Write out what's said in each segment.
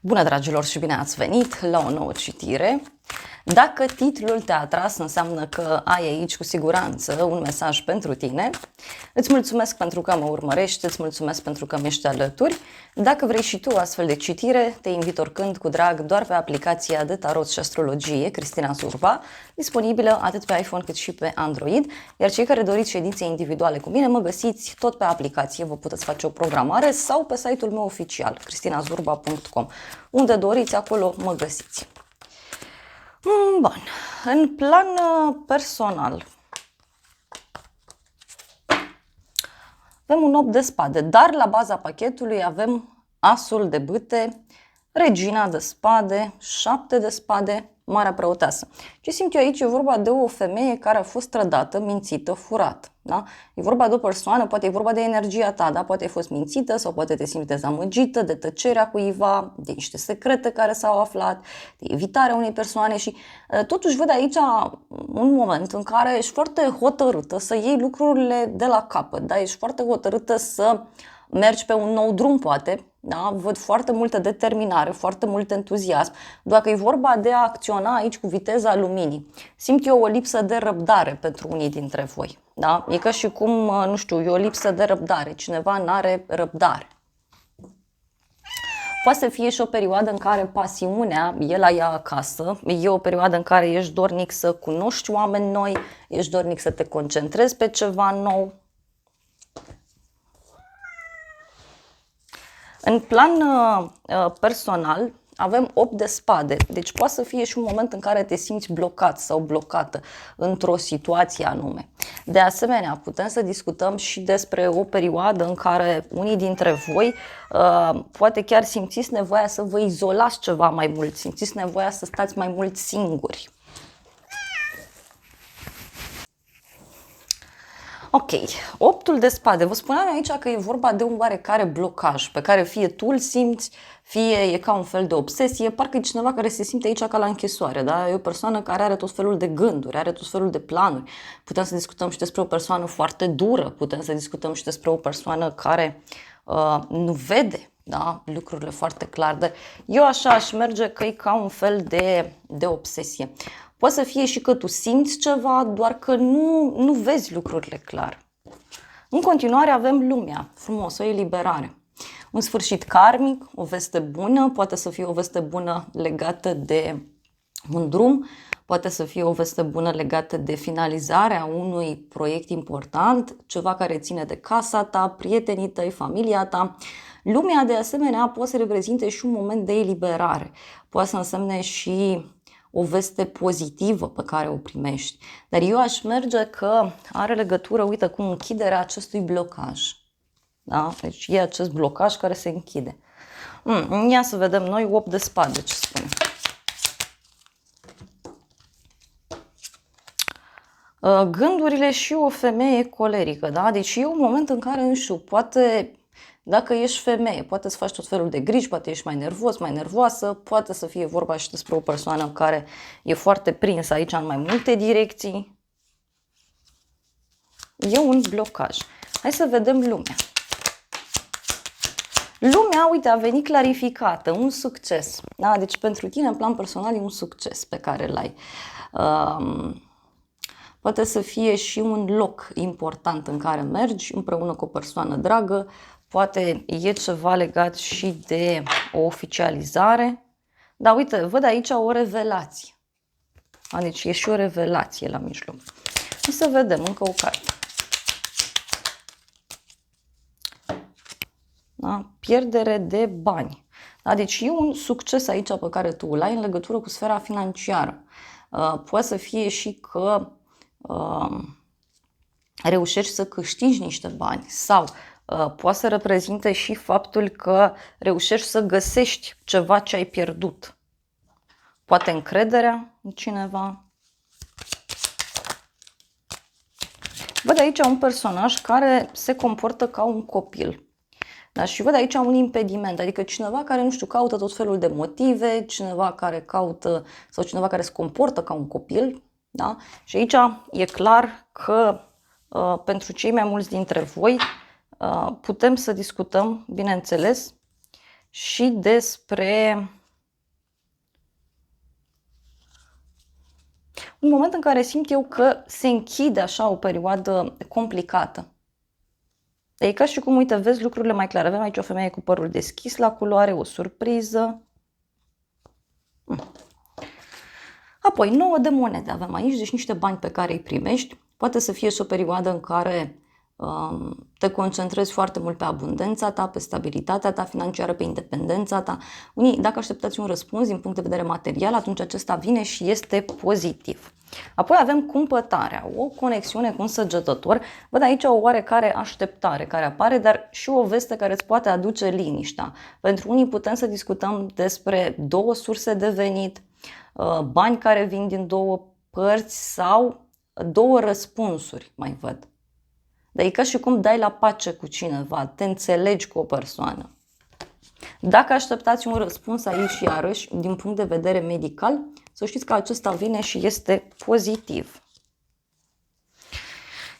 Bună, dragilor, și bine ați venit la o nouă citire. Dacă titlul te-a atras, înseamnă că ai aici cu siguranță un mesaj pentru tine. Îți mulțumesc pentru că mă urmărești, îți mulțumesc pentru că mi-ești alături. Dacă vrei și tu astfel de citire, te invit oricând cu drag doar pe aplicația de tarot și astrologie Cristina Zurba, disponibilă atât pe iPhone cât și pe Android, iar cei care doriți ședințe individuale cu mine mă găsiți tot pe aplicație, vă puteți face o programare sau pe site-ul meu oficial, cristinazurba.com. Unde doriți, acolo mă găsiți. Bun, în plan personal avem un 8 de spade, dar la baza pachetului avem asul de bâte, regina de spade, 7 de spade, marea preoteasă. Ce simt eu aici e vorba de o femeie care a fost trădată, mințită, furată. Da? E vorba de o persoană, poate e vorba de energia ta, da? Poate ai fost mințită sau poate te simți dezamăgită de tăcerea cuiva, de niște secrete care s-au aflat, de evitarea unei persoane și totuși văd aici un moment în care ești foarte hotărâtă să iei lucrurile de la capăt, da? Ești foarte hotărâtă să mergi pe un nou drum, poate, da? Văd foarte multă determinare, foarte mult entuziasm. Dacă e vorba de a acționa aici cu viteza luminii, simt eu o lipsă de răbdare pentru unii dintre voi. Da? E ca și cum, nu știu, e o lipsă de răbdare. Cineva n-are răbdare. Poate să fie și o perioadă în care pasiunea e la ea acasă, e o perioadă în care ești dornic să cunoști oameni noi, ești dornic să te concentrezi pe ceva nou. În plan personal avem 8 de spade, deci poate să fie și un moment în care te simți blocat sau blocată într-o situație anume. De asemenea, putem să discutăm și despre o perioadă în care unii dintre voi poate chiar simțiți nevoia să vă izolați ceva mai mult, simțiți nevoia să stați mai mult singuri. Ok, 8-ul de spade. Vă spuneam aici că e vorba de un oarecare blocaj pe care fie tu îl simți, fie e ca un fel de obsesie, parcă e cineva care se simte aici ca la închisoare, da? E o persoană care are tot felul de gânduri, are tot felul de planuri. Putem să discutăm și despre o persoană foarte dură, putem să discutăm și despre o persoană care nu vede, da? Lucrurile foarte clar. Dar eu așa aș merge că e ca un fel de obsesie. Poate să fie și că tu simți ceva, doar că nu vezi lucrurile clar. În continuare avem lumea, frumos, o eliberare. Un sfârșit karmic, o veste bună, poate să fie o veste bună legată de un drum, poate să fie o veste bună legată de finalizarea unui proiect important, ceva care ține de casa ta, prietenii tăi, familia ta. Lumea, de asemenea, poate să reprezinte și un moment de eliberare, poate să însemne și o veste pozitivă pe care o primești. Dar eu aș merge că are legătură, uite, cu închiderea acestui blocaj. Da? Deci e acest blocaj care se închide. Ia să vedem noi 8 de spade ce spune. Gândurile și o femeie colerică. Da? Deci e un moment în care, nu știu, poate... Dacă ești femeie, poate să faci tot felul de griji, poate ești mai nervos, mai nervoasă, poate să fie vorba și despre o persoană care e foarte prinsă aici în mai multe direcții. E un blocaj. Hai să vedem lumea. Lumea, uite, a venit clarificată, un succes. Da? Deci pentru tine, în plan personal, e un succes pe care l-ai. Poate să fie și un loc important în care mergi împreună cu o persoană dragă. Poate e ceva legat și de o oficializare. Dar uite, văd aici o revelație. Deci e și o revelație la mijloc. Și să vedem încă o carte. Da? Pierdere de bani. Da? Deci e un succes aici pe care tu îl ai în legătură cu sfera financiară. Poate să fie și că reușești să câștigi niște bani sau poate să reprezinte și faptul că reușești să găsești ceva ce ai pierdut. Poate încrederea în cineva. Văd aici un personaj care se comportă ca un copil. Da? Și văd aici un impediment, adică cineva care, nu știu, caută tot felul de motive, cineva care caută sau cineva care se comportă ca un copil. Da? Și aici e clar că pentru cei mai mulți dintre voi putem să discutăm, bineînțeles, și despre un moment în care simt eu că se închide așa o perioadă complicată. E ca și cum, uite, vezi lucrurile mai clare. Avem aici o femeie cu părul deschis la culoare, o surpriză. Apoi, 9 de monede avem aici, deci niște bani pe care îi primești. Poate să fie și o perioadă în care te concentrezi foarte mult pe abundența ta, pe stabilitatea ta financiară, pe independența ta. Unii, dacă așteptați un răspuns din punct de vedere material, atunci acesta vine și este pozitiv. Apoi avem cumpătarea, o conexiune cu un săgetător. Văd aici o oarecare așteptare care apare, dar și o veste care îți poate aduce liniștea. Pentru unii putem să discutăm despre două surse de venit, bani care vin din două părți sau două răspunsuri, mai văd. Dar e ca și cum dai la pace cu cineva, te înțelegi cu o persoană. Dacă așteptați un răspuns aici iarăși, din punct de vedere medical, să știți că acesta vine și este pozitiv.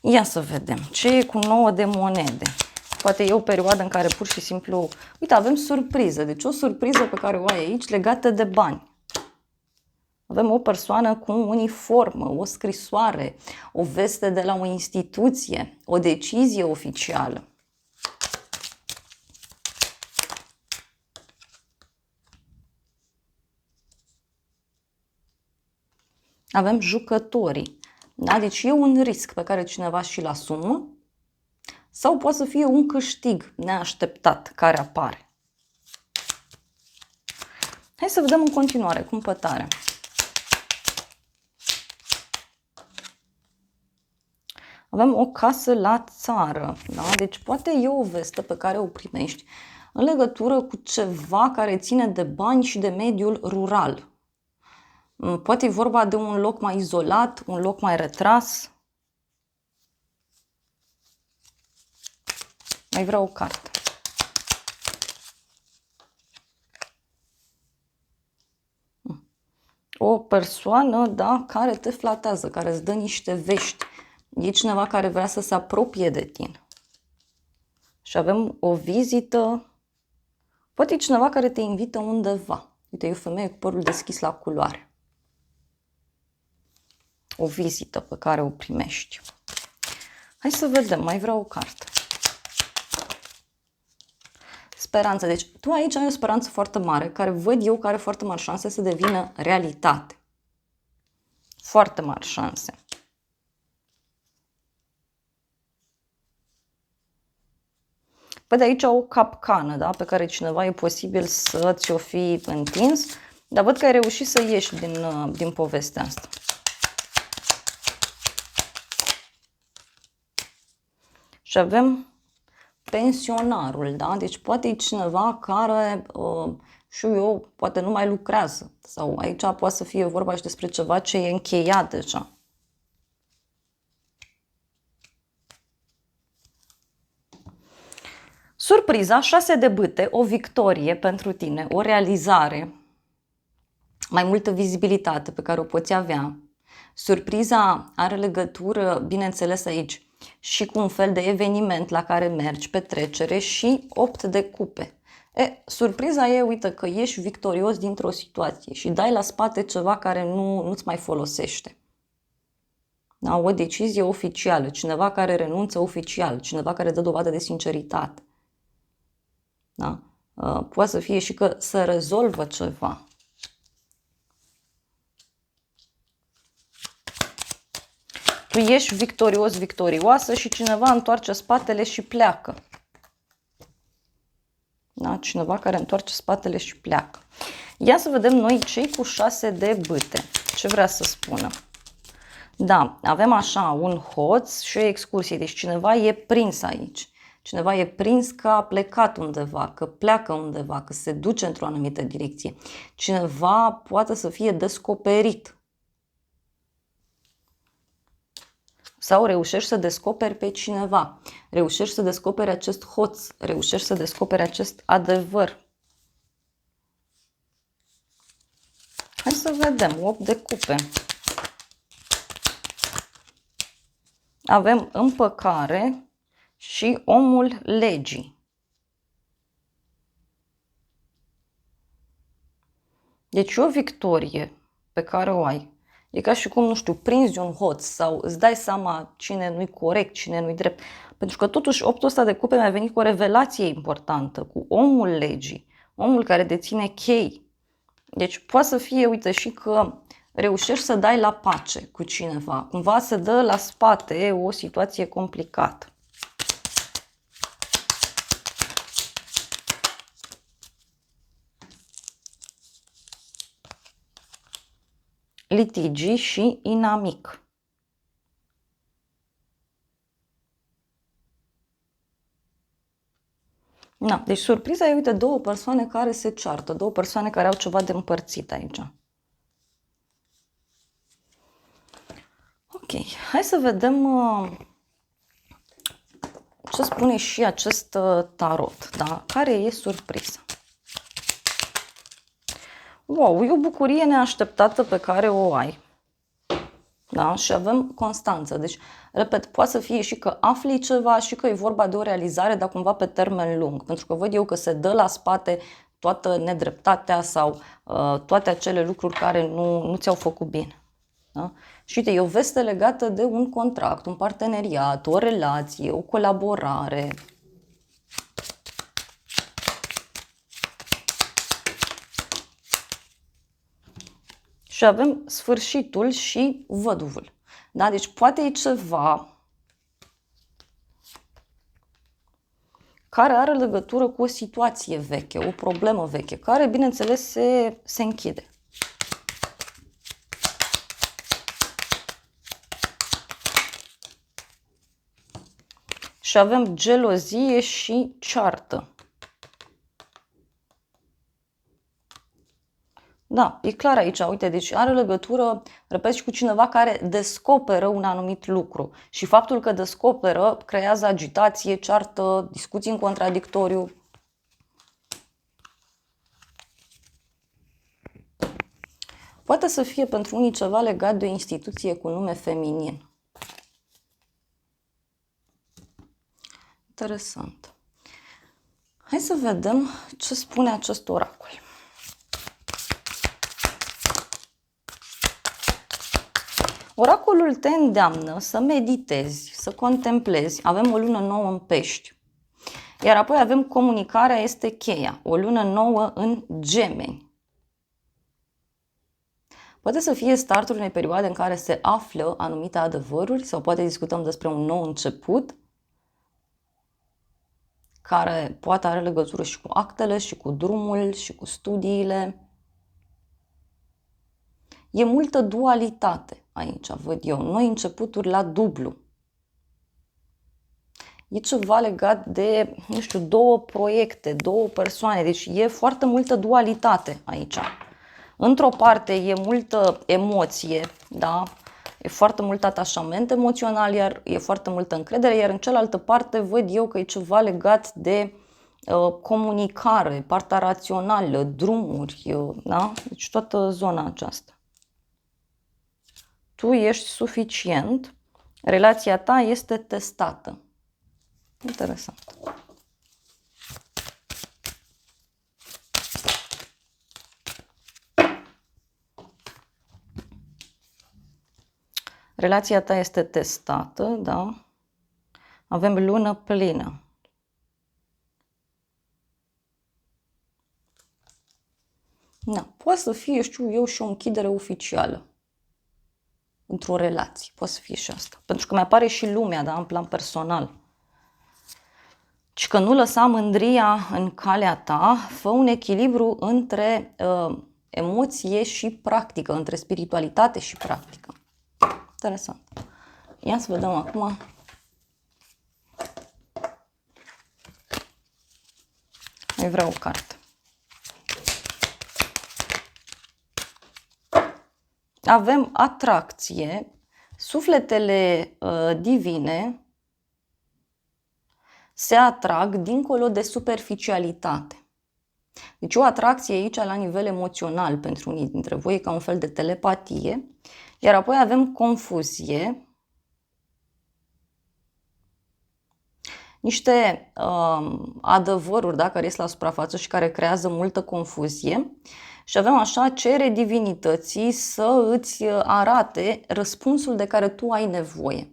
Ia să vedem ce e cu 9 de monede. Poate e o perioadă în care pur și simplu, uite, avem surpriză. Deci o surpriză pe care o ai aici legată de bani. Avem o persoană cu uniformă, o scrisoare, o veste de la o instituție, o decizie oficială. Avem jucătorii. Da? Deci e un risc pe care cineva și-l asumă sau poate să fie un câștig neașteptat care apare. Hai să vedem în continuare cumpătarea. Avem o casă la țară, da? Deci poate e o veste pe care o primești în legătură cu ceva care ține de bani și de mediul rural. Poate e vorba de un loc mai izolat, un loc mai retras. Mai vreau o carte. O persoană, da, care te flatează, care îți dă niște vești. E cineva care vrea să se apropie de tine. Și avem o vizită. Poate e cineva care te invită undeva. Uite, e o femeie cu părul deschis la culoare. O vizită pe care o primești. Hai să vedem, mai vreau o carte. Speranță. Deci tu aici ai o speranță foarte mare, care văd eu că are foarte mari șanse să devină realitate. Foarte mari șanse. Văd aici o capcană, da, pe care cineva e posibil să ți-o fi întins, dar văd că ai reușit să ieși din povestea asta. Și avem pensionarul, da? Deci poate e cineva care, știu eu, poate nu mai lucrează. Sau aici poate să fie vorba și despre ceva ce e încheiat deja. Surpriza, 6 de bâte, o victorie pentru tine, o realizare, mai multă vizibilitate pe care o poți avea. Surpriza are legătură, bineînțeles aici, și cu un fel de eveniment la care mergi, petrecere și 8 de cupe. Surpriza e, uite, că ieși victorios dintr-o situație și dai la spate ceva care nu-ți mai folosește. Da? O decizie oficială, cineva care renunță oficial, cineva care dă dovadă de sinceritate. Da? Poate să fie și că se rezolvă ceva. Tu ești victorios, victorioasă și cineva întoarce spatele și pleacă. Da? Cineva care întoarce spatele și pleacă. Ia să vedem noi cei cu 6 de bâte. Ce vrea să spună? Da, avem așa un hoț și o excursie. Deci cineva e prins aici. Cineva e prins că a plecat undeva, că pleacă undeva, că se duce într-o anumită direcție. Cineva poate să fie descoperit. Sau reușești să descoperi pe cineva. Reușești să descoperi acest hoț. Reușești să descoperi acest adevăr. Hai să vedem. 8 de cupe. Avem împăcare și omul legii. Deci o victorie pe care o ai, e ca și cum, nu știu, prinzi un hoț sau îți dai seama cine nu-i corect, cine nu-i drept. Pentru că totuși optul ăsta de cupe mi-a venit cu o revelație importantă, cu omul legii, omul care deține chei. Deci poate să fie, uite, și că reușești să dai la pace cu cineva, cumva se dă la spate o situație complicată. Litigii și inamic. Na, deci surpriza e, uite, două persoane care se ceartă, două persoane care au ceva de împărțit aici. Ok, hai să vedem ce spune și acest tarot, da? Care e surpriza? Wow, e o bucurie neașteptată pe care o ai. Da? Și avem constanță. Deci, repet, poate să fie și că afli ceva și că e vorba de o realizare, dar cumva pe termen lung. Pentru că văd eu că se dă la spate toată nedreptatea sau toate acele lucruri care nu ți-au făcut bine. Da? Și uite, e o veste legată de un contract, un parteneriat, o relație, o colaborare. Și avem sfârșitul și văduvul. Da? Deci poate e ceva care are legătură cu o situație veche, o problemă veche, care, bineînțeles, se închide. Și avem gelozie și ceartă. Da, e clar aici, uite, deci are legătură, repet, și cu cineva care descoperă un anumit lucru. Și faptul că descoperă creează agitație, ceartă, discuții în contradictoriu. Poate să fie pentru unii ceva legat de o instituție cu nume feminin. Interesant. Hai să vedem ce spune acest oracol. Oracolul te îndeamnă să meditezi, să contemplezi. Avem o lună nouă în Pești. Iar apoi avem comunicarea este cheia, o lună nouă în Gemeni. Poate să fie startul unei perioade în care se află anumite adevăruri sau poate discutăm despre un nou început care poate are legătură și cu actele, și cu drumul, și cu studiile. E multă dualitate aici, văd eu. Noi începuturi la dublu. E ceva legat de, nu știu, două proiecte, două persoane. Deci e foarte multă dualitate aici. Într-o parte e multă emoție, da? E foarte mult atașament emoțional, iar e foarte multă încredere, iar în cealaltă parte văd eu că e ceva legat de comunicare, partea rațională, drumuri, da? Deci toată zona aceasta. Tu ești suficient, relația ta este testată. Interesant. Relația ta este testată, da? Avem lună plină. Da, poate să fie, știu eu, și o închidere oficială într-o relație. Poate să fie și asta. Pentru că mi-apare și lumea, da, în plan personal. Și că nu lăsa mândria în calea ta, fă un echilibru între emoție și practică, între spiritualitate și practică. Interesant. Ia să vedem acum. Mai vreau o carte. Avem atracție, sufletele divine se atrag dincolo de superficialitate. Deci o atracție aici la nivel emoțional pentru unii dintre voi e ca un fel de telepatie, iar apoi avem confuzie, niște adevăruri, da, care ies la suprafață și care creează multă confuzie. Și avem așa, cere divinității să îți arate răspunsul de care tu ai nevoie.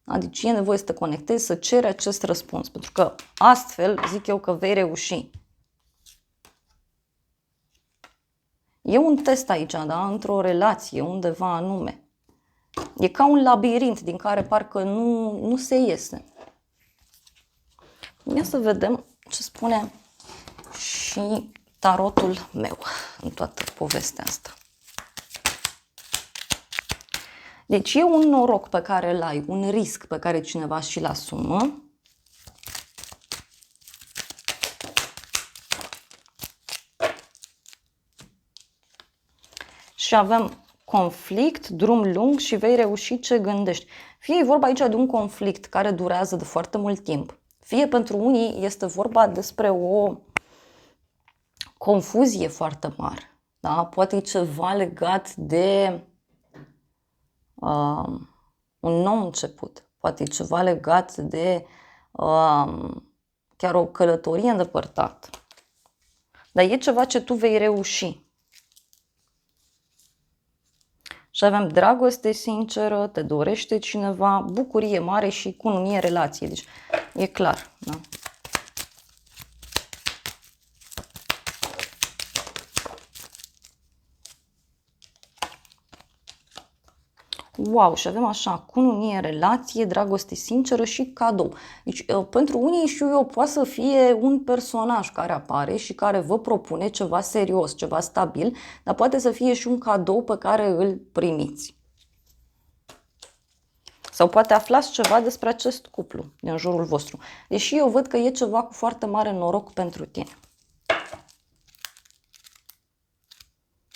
Da? Deci e nevoie să te conectezi, să ceri acest răspuns, pentru că astfel zic eu că vei reuși. E un test aici, da? Într-o relație, undeva anume. E ca un labirint din care parcă nu se iese. Ia să vedem ce spune și tarotul meu în toată povestea asta. Deci e un noroc pe care îl ai, un risc pe care cineva și-l asumă. Și avem conflict, drum lung și vei reuși ce gândești. Fie e vorba aici de un conflict care durează de foarte mult timp, fie pentru unii este vorba despre o confuzie foarte mare. Da? Poate e ceva legat de un nou început. Poate e ceva legat de chiar o călătorie îndepărtată. Dar e ceva ce tu vei reuși. Și avem dragoste sinceră, te dorește cineva, bucurie mare și cununie relație. Deci e clar. Da? Wow, și avem așa, cununie, relație, dragoste sinceră și cadou. Deci, pentru unii și eu poate să fie un personaj care apare și care vă propune ceva serios, ceva stabil, dar poate să fie și un cadou pe care îl primiți. Sau poate aflați ceva despre acest cuplu din jurul vostru. Deși eu văd că e ceva cu foarte mare noroc pentru tine.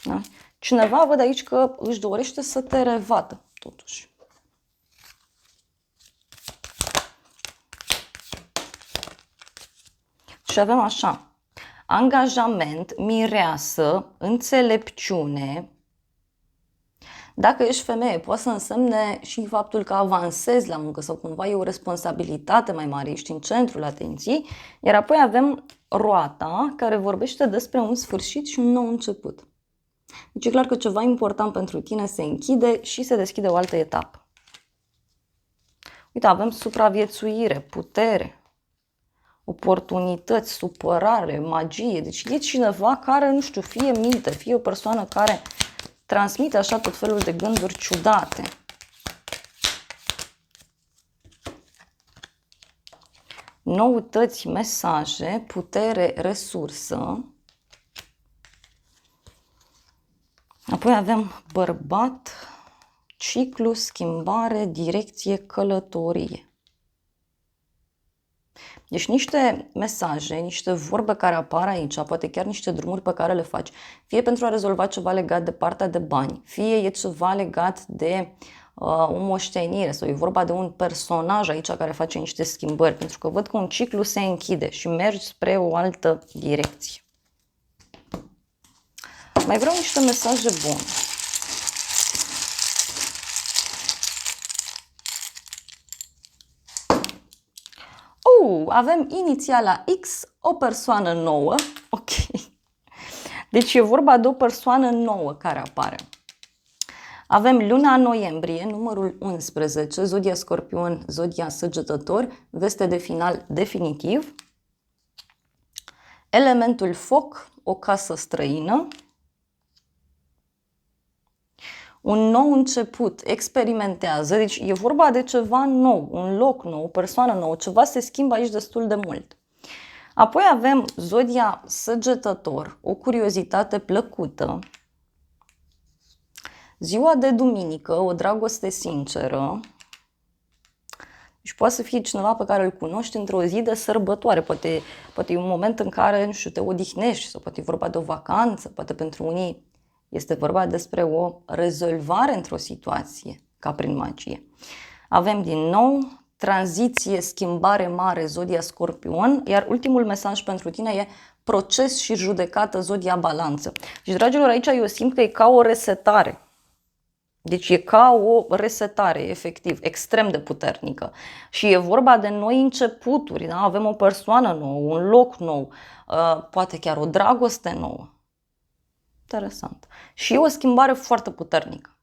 Da? Cineva văd aici că își dorește să te revadă, totuși. Și avem așa, angajament, mireasă, înțelepciune. Dacă ești femeie, poate să însemne și faptul că avansezi la muncă sau cumva e o responsabilitate mai mare, ești în centrul atenției. Iar apoi avem roata, care vorbește despre un sfârșit și un nou început. Deci e clar că ceva important pentru tine se închide și se deschide o altă etapă. Uite, avem supraviețuire, putere, oportunități, supărare, magie. Deci e cineva care, nu știu, fie minte, fie o persoană care transmite așa tot felul de gânduri ciudate. Noutăți, mesaje, putere, resursă. Apoi avem bărbat, ciclu, schimbare, direcție, călătorie. Deci niște mesaje, niște vorbe care apar aici, poate chiar niște drumuri pe care le faci, fie pentru a rezolva ceva legat de partea de bani, fie e ceva legat de o moștenire sau e vorba de un personaj aici care face niște schimbări, pentru că văd că un ciclu se închide și mergi spre o altă direcție. Mai vreau niște mesaje bune. Avem inițiala X, o persoană nouă. Ok. Deci e vorba de o persoană nouă care apare. Avem luna noiembrie, numărul 11, zodia Scorpion, zodia Săgetător, veste de final definitiv. Elementul foc, o casă străină. Un nou început, experimentează, deci e vorba de ceva nou, un loc nou, o persoană nouă, ceva se schimbă aici destul de mult. Apoi avem zodia Săgetător, o curiozitate plăcută. Ziua de duminică, o dragoste sinceră. Și poate să fie cineva pe care îl cunoști într-o zi de sărbătoare. Poate e un moment în care, nu știu, te odihnești sau poate e vorba de o vacanță, poate pentru unii este vorba despre o rezolvare într-o situație, ca prin magie. Avem din nou tranziție, schimbare mare, zodia Scorpion, iar ultimul mesaj pentru tine e proces și judecată, zodia Balanță. Deci, dragilor, aici eu simt că e ca o resetare. Deci e ca o resetare, efectiv, extrem de puternică. Și e vorba de noi începuturi, da? Avem o persoană nouă, un loc nou, poate chiar o dragoste nouă. Interesant. Și e o schimbare foarte puternică.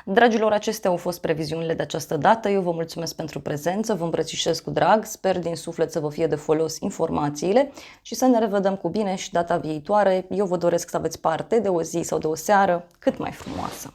Dragilor, acestea au fost previziunile de această dată. Eu vă mulțumesc pentru prezență, vă îmbrățișez cu drag, sper din suflet să vă fie de folos informațiile și să ne revedem cu bine și data viitoare. Eu vă doresc să aveți parte de o zi sau de o seară cât mai frumoasă.